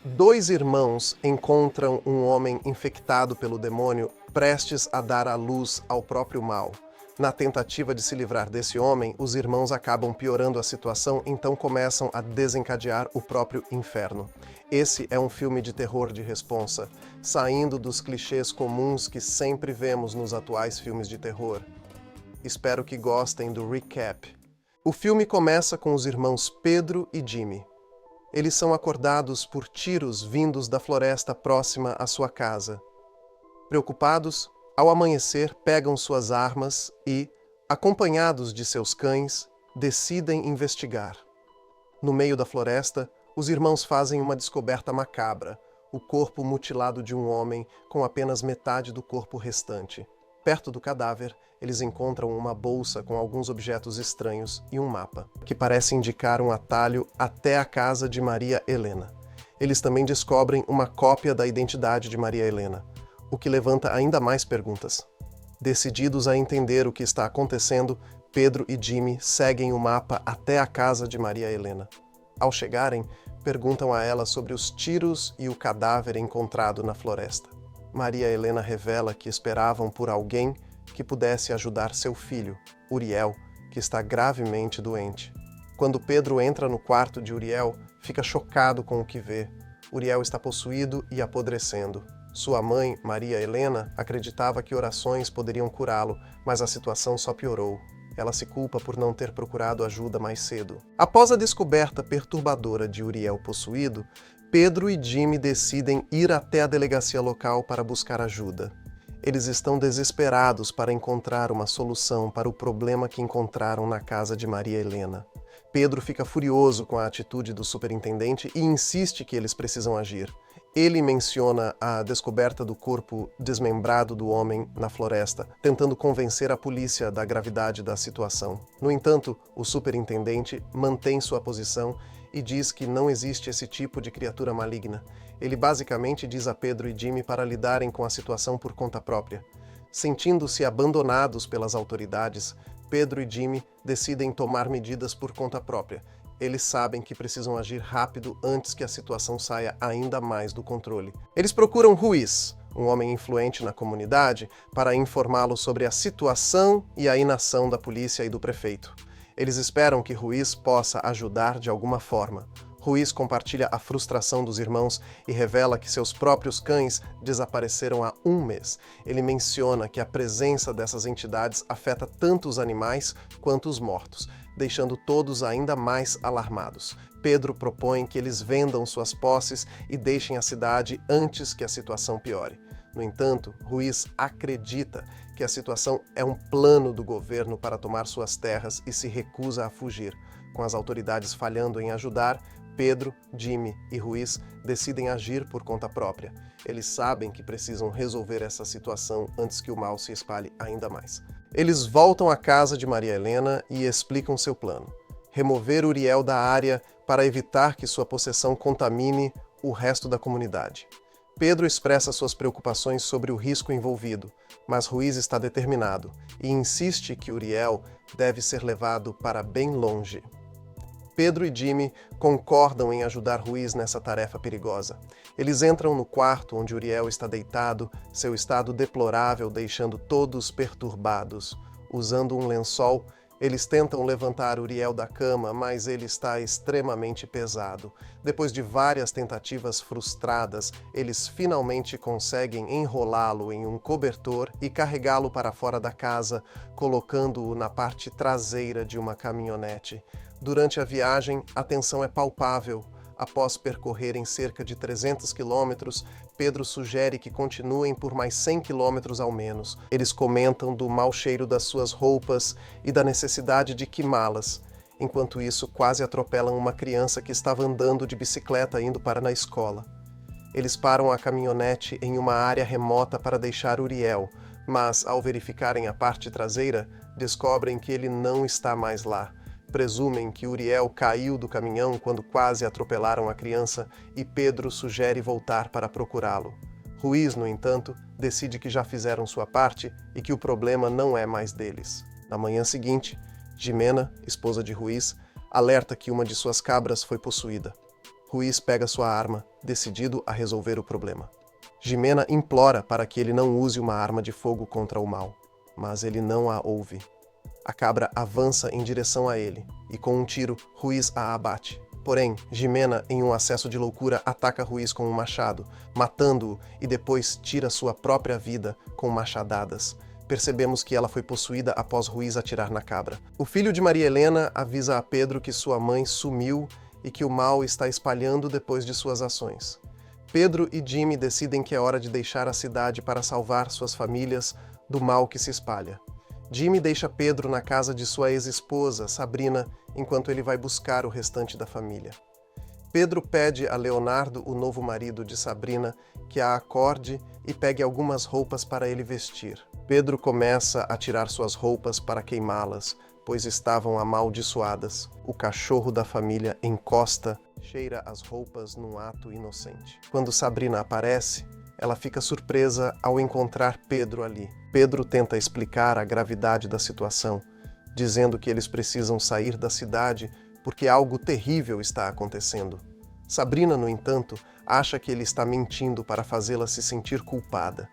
Dois irmãos encontram um homem infectado pelo demônio, prestes a dar à luz ao próprio mal. Na tentativa de se livrar desse homem, os irmãos acabam piorando a situação, então começam a desencadear o próprio inferno. Esse é um filme de terror de responsa, saindo dos clichês comuns que sempre vemos nos atuais filmes de terror. Espero que gostem do recap. O filme começa com os irmãos Pedro e Jimmy. Eles são acordados por tiros vindos da floresta próxima à sua casa. Preocupados, ao amanhecer pegam suas armas e, acompanhados de seus cães, decidem investigar. No meio da floresta, os irmãos fazem uma descoberta macabra: o corpo mutilado de um homem com apenas metade do corpo restante. Perto do cadáver, eles encontram uma bolsa com alguns objetos estranhos e um mapa, que parece indicar um atalho até a casa de Maria Helena. Eles também descobrem uma cópia da identidade de Maria Helena, o que levanta ainda mais perguntas. Decididos a entender o que está acontecendo, Pedro e Jimmy seguem o mapa até a casa de Maria Helena. Ao chegarem, perguntam a ela sobre os tiros e o cadáver encontrado na floresta. Maria Helena revela que esperavam por alguém que pudesse ajudar seu filho, Uriel, que está gravemente doente. Quando Pedro entra no quarto de Uriel, fica chocado com o que vê. Uriel está possuído e apodrecendo. Sua mãe, Maria Helena, acreditava que orações poderiam curá-lo, mas a situação só piorou. Ela se culpa por não ter procurado ajuda mais cedo. Após a descoberta perturbadora de Uriel possuído, Pedro e Jimmy decidem ir até a delegacia local para buscar ajuda. Eles estão desesperados para encontrar uma solução para o problema que encontraram na casa de Maria Helena. Pedro fica furioso com a atitude do superintendente e insiste que eles precisam agir. Ele menciona a descoberta do corpo desmembrado do homem na floresta, tentando convencer a polícia da gravidade da situação. No entanto, o superintendente mantém sua posição e diz que não existe esse tipo de criatura maligna. Ele basicamente diz a Pedro e Jimmy para lidarem com a situação por conta própria. Sentindo-se abandonados pelas autoridades, Pedro e Jimmy decidem tomar medidas por conta própria. Eles sabem que precisam agir rápido antes que a situação saia ainda mais do controle. Eles procuram Ruiz, um homem influente na comunidade, para informá-lo sobre a situação e a inação da polícia e do prefeito. Eles esperam que Ruiz possa ajudar de alguma forma. Ruiz compartilha a frustração dos irmãos e revela que seus próprios cães desapareceram há um mês. Ele menciona que a presença dessas entidades afeta tanto os animais quanto os mortos, deixando todos ainda mais alarmados. Pedro propõe que eles vendam suas posses e deixem a cidade antes que a situação piore. No entanto, Ruiz acredita que a situação é um plano do governo para tomar suas terras e se recusa a fugir. Com as autoridades falhando em ajudar, Pedro, Jimmy e Ruiz decidem agir por conta própria. Eles sabem que precisam resolver essa situação antes que o mal se espalhe ainda mais. Eles voltam à casa de Maria Helena e explicam seu plano: remover Uriel da área para evitar que sua possessão contamine o resto da comunidade. Pedro expressa suas preocupações sobre o risco envolvido, mas Ruiz está determinado e insiste que Uriel deve ser levado para bem longe. Pedro e Jimmy concordam em ajudar Ruiz nessa tarefa perigosa. Eles entram no quarto onde Uriel está deitado, seu estado deplorável deixando todos perturbados. Usando um lençol, eles tentam levantar Uriel da cama, mas ele está extremamente pesado. Depois de várias tentativas frustradas, eles finalmente conseguem enrolá-lo em um cobertor e carregá-lo para fora da casa, colocando-o na parte traseira de uma caminhonete. Durante a viagem, a tensão é palpável. Após percorrerem cerca de 300 quilômetros, Pedro sugere que continuem por mais 100 quilômetros ao menos. Eles comentam do mau cheiro das suas roupas e da necessidade de queimá-las. Enquanto isso, quase atropelam uma criança que estava andando de bicicleta indo para a escola. Eles param a caminhonete em uma área remota para deixar Uriel, mas, ao verificarem a parte traseira, descobrem que ele não está mais lá. Presumem que Uriel caiu do caminhão quando quase atropelaram a criança e Pedro sugere voltar para procurá-lo. Ruiz, no entanto, decide que já fizeram sua parte e que o problema não é mais deles. Na manhã seguinte, Jimena, esposa de Ruiz, alerta que uma de suas cabras foi possuída. Ruiz pega sua arma, decidido a resolver o problema. Jimena implora para que ele não use uma arma de fogo contra o mal, mas ele não a ouve. A cabra avança em direção a ele, e com um tiro, Ruiz a abate. Porém, Jimena, em um acesso de loucura, ataca Ruiz com um machado, matando-o e depois tira sua própria vida com machadadas. Percebemos que ela foi possuída após Ruiz atirar na cabra. O filho de Maria Helena avisa a Pedro que sua mãe sumiu e que o mal está espalhando depois de suas ações. Pedro e Jimmy decidem que é hora de deixar a cidade para salvar suas famílias do mal que se espalha. Jimmy deixa Pedro na casa de sua ex-esposa, Sabrina, enquanto ele vai buscar o restante da família. Pedro pede a Leonardo, o novo marido de Sabrina, que a acorde e pegue algumas roupas para ele vestir. Pedro começa a tirar suas roupas para queimá-las, pois estavam amaldiçoadas. O cachorro da família encosta, cheira as roupas num ato inocente. Quando Sabrina aparece, ela fica surpresa ao encontrar Pedro ali. Pedro tenta explicar a gravidade da situação, dizendo que eles precisam sair da cidade porque algo terrível está acontecendo. Sabrina, no entanto, acha que ele está mentindo para fazê-la se sentir culpada.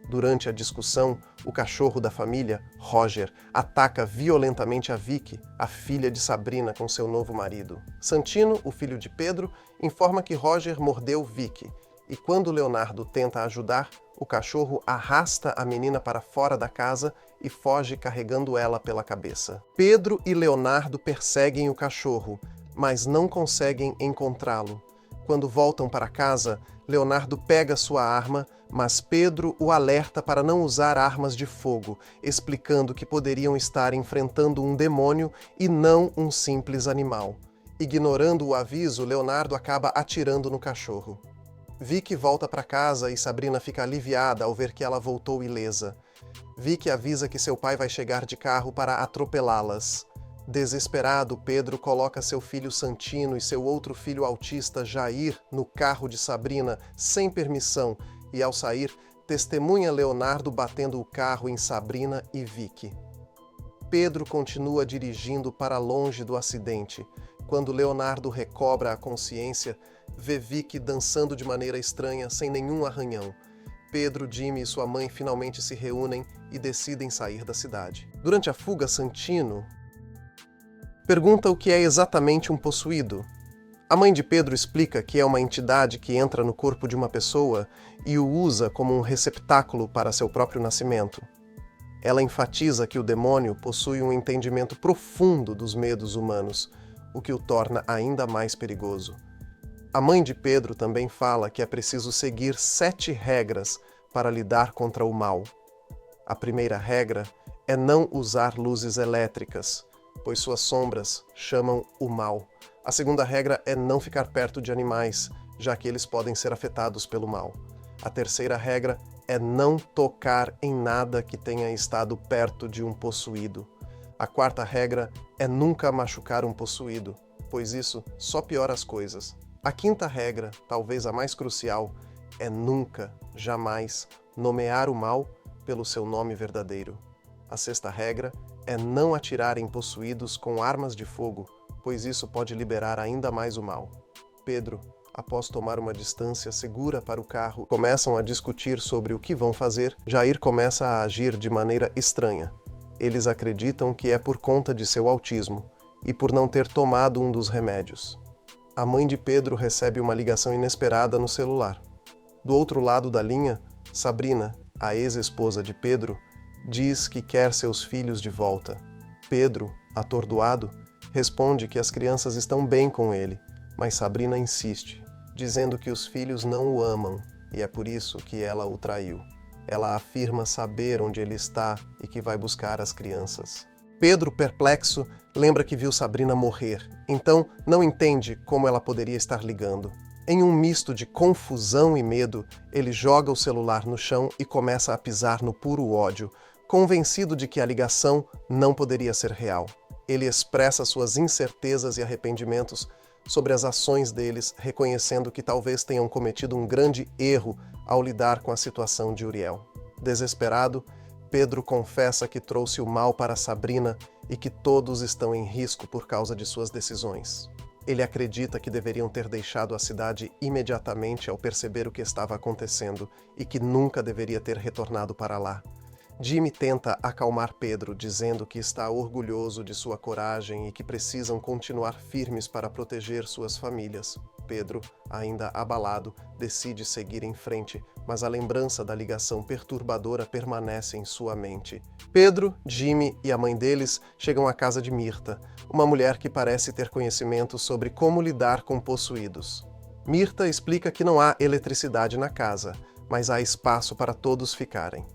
Durante a discussão, o cachorro da família, Roger, ataca violentamente a Vicky, a filha de Sabrina, com seu novo marido. Santino, o filho de Pedro, informa que Roger mordeu Vicky, e quando Leonardo tenta ajudar, o cachorro arrasta a menina para fora da casa e foge carregando ela pela cabeça. Pedro e Leonardo perseguem o cachorro, mas não conseguem encontrá-lo. Quando voltam para casa, Leonardo pega sua arma, mas Pedro o alerta para não usar armas de fogo, explicando que poderiam estar enfrentando um demônio e não um simples animal. Ignorando o aviso, Leonardo acaba atirando no cachorro. Vicky volta para casa e Sabrina fica aliviada ao ver que ela voltou ilesa. Vicky avisa que seu pai vai chegar de carro para atropelá-las. Desesperado, Pedro coloca seu filho Santino e seu outro filho autista, Jair, no carro de Sabrina, sem permissão, e ao sair, testemunha Leonardo batendo o carro em Sabrina e Vicky. Pedro continua dirigindo para longe do acidente. Quando Leonardo recobra a consciência, vê Vicky dançando de maneira estranha, sem nenhum arranhão. Pedro, Jimmy e sua mãe finalmente se reúnem e decidem sair da cidade. Durante a fuga, Santino pergunta o que é exatamente um possuído. A mãe de Pedro explica que é uma entidade que entra no corpo de uma pessoa e o usa como um receptáculo para seu próprio nascimento. Ela enfatiza que o demônio possui um entendimento profundo dos medos humanos, o que o torna ainda mais perigoso. A mãe de Pedro também fala que é preciso seguir 7 regras para lidar contra o mal. A primeira regra é não usar luzes elétricas, pois suas sombras chamam o mal. A segunda regra é não ficar perto de animais, já que eles podem ser afetados pelo mal. A terceira regra é não tocar em nada que tenha estado perto de um possuído. A quarta regra é nunca machucar um possuído, pois isso só piora as coisas. A quinta regra, talvez a mais crucial, é nunca, jamais, nomear o mal pelo seu nome verdadeiro. A sexta regra é não atirar em possuídos com armas de fogo, pois isso pode liberar ainda mais o mal. Pedro, após tomar uma distância segura para o carro, começam a discutir sobre o que vão fazer. Jair começa a agir de maneira estranha. Eles acreditam que é por conta de seu autismo e por não ter tomado um dos remédios. A mãe de Pedro recebe uma ligação inesperada no celular. Do outro lado da linha, Sabrina, a ex-esposa de Pedro, diz que quer seus filhos de volta. Pedro, atordoado, responde que as crianças estão bem com ele, mas Sabrina insiste, dizendo que os filhos não o amam e é por isso que ela o traiu. Ela afirma saber onde ele está e que vai buscar as crianças. Pedro, perplexo, lembra que viu Sabrina morrer, então não entende como ela poderia estar ligando. Em um misto de confusão e medo, ele joga o celular no chão e começa a pisar no puro ódio, convencido de que a ligação não poderia ser real. Ele expressa suas incertezas e arrependimentos sobre as ações deles, reconhecendo que talvez tenham cometido um grande erro ao lidar com a situação de Uriel. Desesperado, Pedro confessa que trouxe o mal para Sabrina e que todos estão em risco por causa de suas decisões. Ele acredita que deveriam ter deixado a cidade imediatamente ao perceber o que estava acontecendo e que nunca deveria ter retornado para lá. Jimmy tenta acalmar Pedro, dizendo que está orgulhoso de sua coragem e que precisam continuar firmes para proteger suas famílias. Pedro, ainda abalado, decide seguir em frente, mas a lembrança da ligação perturbadora permanece em sua mente. Pedro, Jimmy e a mãe deles chegam à casa de Mirta, uma mulher que parece ter conhecimento sobre como lidar com possuídos. Mirta explica que não há eletricidade na casa, mas há espaço para todos ficarem.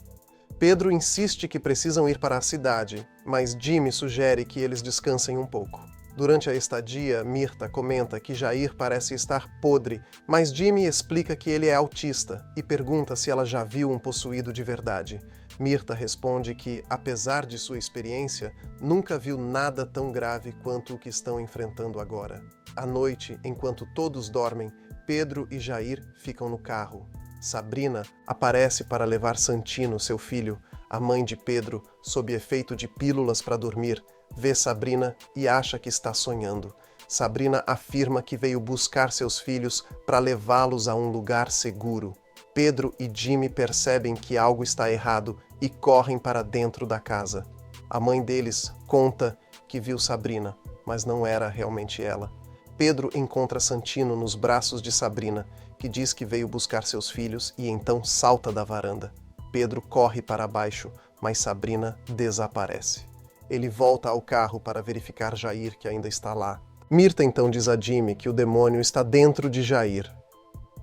Pedro insiste que precisam ir para a cidade, mas Jimmy sugere que eles descansem um pouco. Durante a estadia, Mirta comenta que Jair parece estar podre, mas Jimmy explica que ele é autista e pergunta se ela já viu um possuído de verdade. Mirta responde que, apesar de sua experiência, nunca viu nada tão grave quanto o que estão enfrentando agora. À noite, enquanto todos dormem, Pedro e Jair ficam no carro. Sabrina aparece para levar Santino, seu filho. A mãe de Pedro, sob efeito de pílulas para dormir, vê Sabrina e acha que está sonhando. Sabrina afirma que veio buscar seus filhos para levá-los a um lugar seguro. Pedro e Jimmy percebem que algo está errado e correm para dentro da casa. A mãe deles conta que viu Sabrina, mas não era realmente ela. Pedro encontra Santino nos braços de Sabrina, que diz que veio buscar seus filhos e então salta da varanda. Pedro corre para baixo, mas Sabrina desaparece. Ele volta ao carro para verificar Jair, que ainda está lá. Mirta então diz a Jimmy que o demônio está dentro de Jair.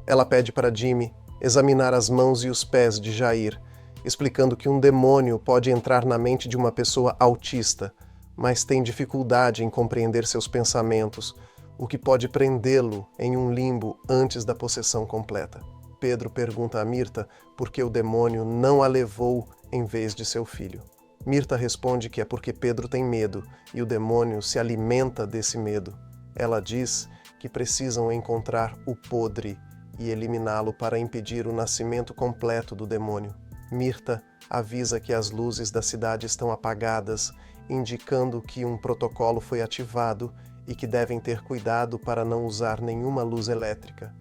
Ela pede para Jimmy examinar as mãos e os pés de Jair, explicando que um demônio pode entrar na mente de uma pessoa autista, mas tem dificuldade em compreender seus pensamentos, o que pode prendê-lo em um limbo antes da possessão completa. Pedro pergunta a Mirta por que o demônio não a levou em vez de seu filho. Mirta responde que é porque Pedro tem medo e o demônio se alimenta desse medo. Ela diz que precisam encontrar o podre e eliminá-lo para impedir o nascimento completo do demônio. Mirta avisa que as luzes da cidade estão apagadas, indicando que um protocolo foi ativado e que devem ter cuidado para não usar nenhuma luz elétrica.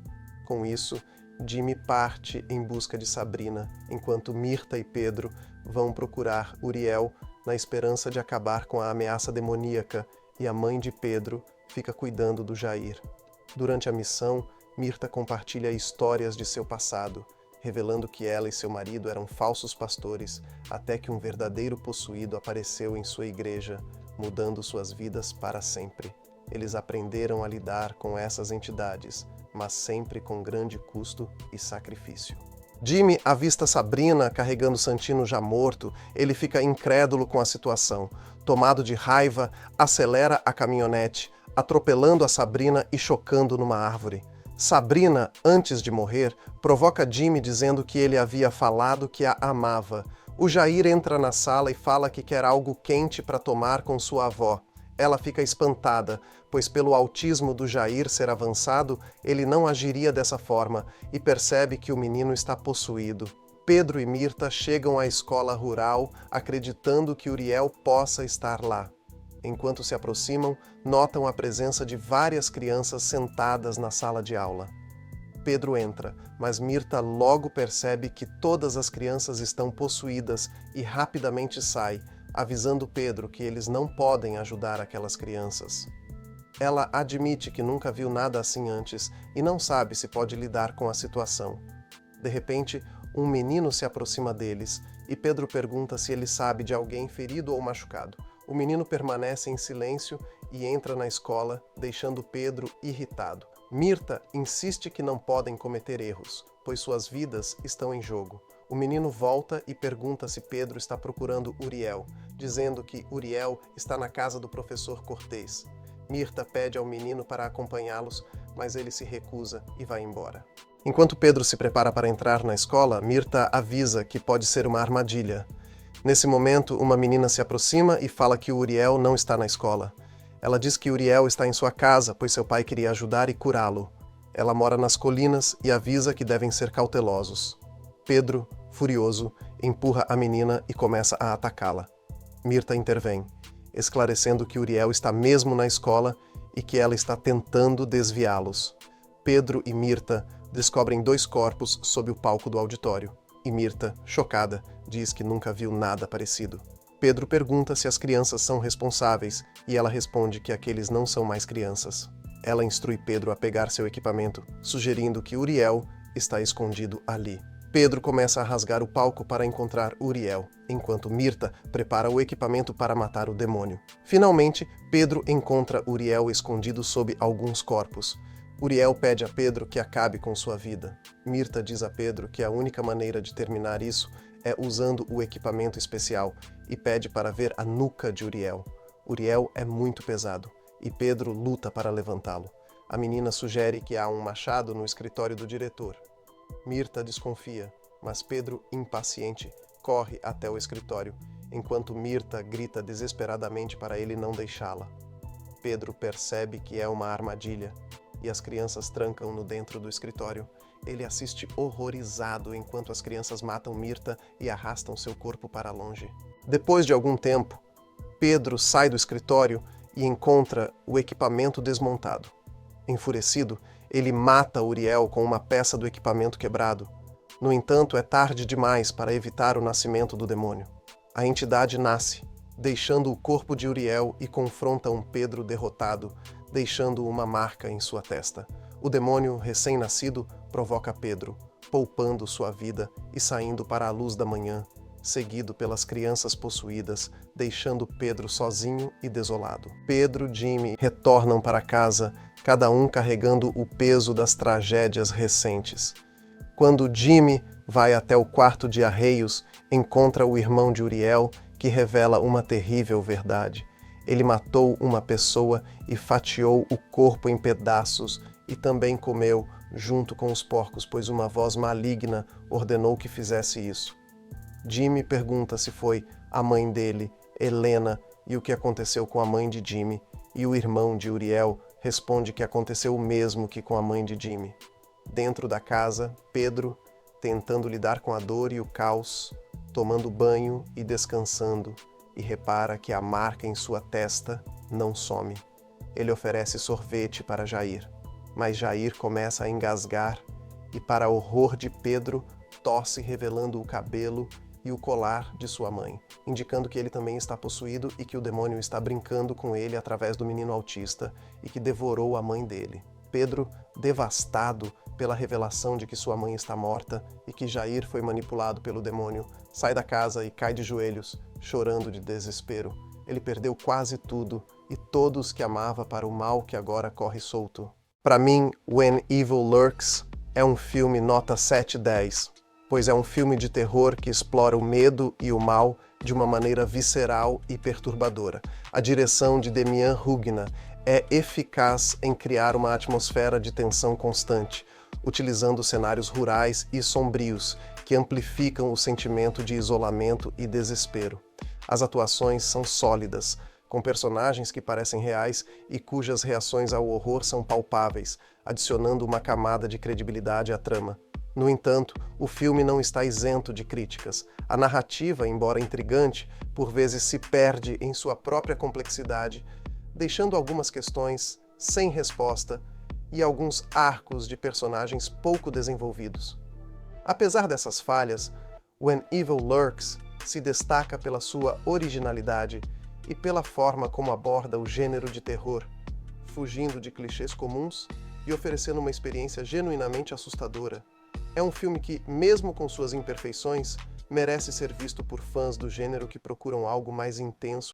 Com isso, Jimmy parte em busca de Sabrina, enquanto Mirta e Pedro vão procurar Uriel na esperança de acabar com a ameaça demoníaca, e a mãe de Pedro fica cuidando do Jair. Durante a missão, Mirta compartilha histórias de seu passado, revelando que ela e seu marido eram falsos pastores, até que um verdadeiro possuído apareceu em sua igreja, mudando suas vidas para sempre. Eles aprenderam a lidar com essas entidades, mas sempre com grande custo e sacrifício. Jimmy avista Sabrina carregando Santino já morto. Ele fica incrédulo com a situação. Tomado de raiva, acelera a caminhonete, atropelando a Sabrina e chocando numa árvore. Sabrina, antes de morrer, provoca Jimmy dizendo que ele havia falado que a amava. O Jair entra na sala e fala que quer algo quente para tomar com sua avó. Ela fica espantada, pois pelo autismo do Jair ser avançado, ele não agiria dessa forma e percebe que o menino está possuído. Pedro e Mirta chegam à escola rural, acreditando que Uriel possa estar lá. Enquanto se aproximam, notam a presença de várias crianças sentadas na sala de aula. Pedro entra, mas Mirta logo percebe que todas as crianças estão possuídas e rapidamente sai, avisando Pedro que eles não podem ajudar aquelas crianças. Ela admite que nunca viu nada assim antes e não sabe se pode lidar com a situação. De repente, um menino se aproxima deles e Pedro pergunta se ele sabe de alguém ferido ou machucado. O menino permanece em silêncio e entra na escola, deixando Pedro irritado. Mirta insiste que não podem cometer erros, pois suas vidas estão em jogo. O menino volta e pergunta se Pedro está procurando Uriel, dizendo que Uriel está na casa do professor Cortês. Mirta pede ao menino para acompanhá-los, mas ele se recusa e vai embora. Enquanto Pedro se prepara para entrar na escola, Mirta avisa que pode ser uma armadilha. Nesse momento, uma menina se aproxima e fala que Uriel não está na escola. Ela diz que Uriel está em sua casa, pois seu pai queria ajudar e curá-lo. Ela mora nas colinas e avisa que devem ser cautelosos. Pedro, furioso, empurra a menina e começa a atacá-la. Mirta intervém, esclarecendo que Uriel está mesmo na escola e que ela está tentando desviá-los. Pedro e Mirta descobrem 2 corpos sob o palco do auditório, e Mirta, chocada, diz que nunca viu nada parecido. Pedro pergunta se as crianças são responsáveis e ela responde que aqueles não são mais crianças. Ela instrui Pedro a pegar seu equipamento, sugerindo que Uriel está escondido ali. Pedro começa a rasgar o palco para encontrar Uriel, enquanto Mirta prepara o equipamento para matar o demônio. Finalmente, Pedro encontra Uriel escondido sob alguns corpos. Uriel pede a Pedro que acabe com sua vida. Mirta diz a Pedro que a única maneira de terminar isso é usando o equipamento especial e pede para ver a nuca de Uriel. Uriel é muito pesado e Pedro luta para levantá-lo. A menina sugere que há um machado no escritório do diretor. Mirta desconfia, mas Pedro, impaciente, corre até o escritório, enquanto Mirta grita desesperadamente para ele não deixá-la. Pedro percebe que é uma armadilha e as crianças trancam-no dentro do escritório. Ele assiste horrorizado enquanto as crianças matam Mirta e arrastam seu corpo para longe. Depois de algum tempo, Pedro sai do escritório e encontra o equipamento desmontado. Enfurecido, ele mata Uriel com uma peça do equipamento quebrado. No entanto, é tarde demais para evitar o nascimento do demônio. A entidade nasce, deixando o corpo de Uriel e confronta um Pedro derrotado, deixando uma marca em sua testa. O demônio recém-nascido provoca Pedro, poupando sua vida e saindo para a luz da manhã, seguido pelas crianças possuídas, deixando Pedro sozinho e desolado. Pedro e Jimmy retornam para casa, cada um carregando o peso das tragédias recentes. Quando Jimmy vai até o quarto de arreios, encontra o irmão de Uriel, que revela uma terrível verdade. Ele matou uma pessoa e fatiou o corpo em pedaços e também comeu junto com os porcos, pois uma voz maligna ordenou que fizesse isso. Jimmy pergunta se foi a mãe dele, Helena, e o que aconteceu com a mãe de Jimmy, e o irmão de Uriel responde que aconteceu o mesmo que com a mãe de Jimmy. Dentro da casa, Pedro, tentando lidar com a dor e o caos, tomando banho e descansando, e repara que a marca em sua testa não some. Ele oferece sorvete para Jair, mas Jair começa a engasgar e, para horror de Pedro, tosse revelando o cabelo e o colar de sua mãe, indicando que ele também está possuído e que o demônio está brincando com ele através do menino autista e que devorou a mãe dele. Pedro, devastado pela revelação de que sua mãe está morta e que Jair foi manipulado pelo demônio, sai da casa e cai de joelhos, chorando de desespero. Ele perdeu quase tudo e todos que amava para o mal que agora corre solto. Para mim, When Evil Lurks é um filme nota 7/10, pois é um filme de terror que explora o medo e o mal de uma maneira visceral e perturbadora. A direção de Demian Hugna é eficaz em criar uma atmosfera de tensão constante, utilizando cenários rurais e sombrios que amplificam o sentimento de isolamento e desespero. As atuações são sólidas, com personagens que parecem reais e cujas reações ao horror são palpáveis, adicionando uma camada de credibilidade à trama. No entanto, o filme não está isento de críticas. A narrativa, embora intrigante, por vezes se perde em sua própria complexidade, deixando algumas questões sem resposta e alguns arcos de personagens pouco desenvolvidos. Apesar dessas falhas, When Evil Lurks se destaca pela sua originalidade e pela forma como aborda o gênero de terror, fugindo de clichês comuns e oferecendo uma experiência genuinamente assustadora. É um filme que, mesmo com suas imperfeições, merece ser visto por fãs do gênero que procuram algo mais intenso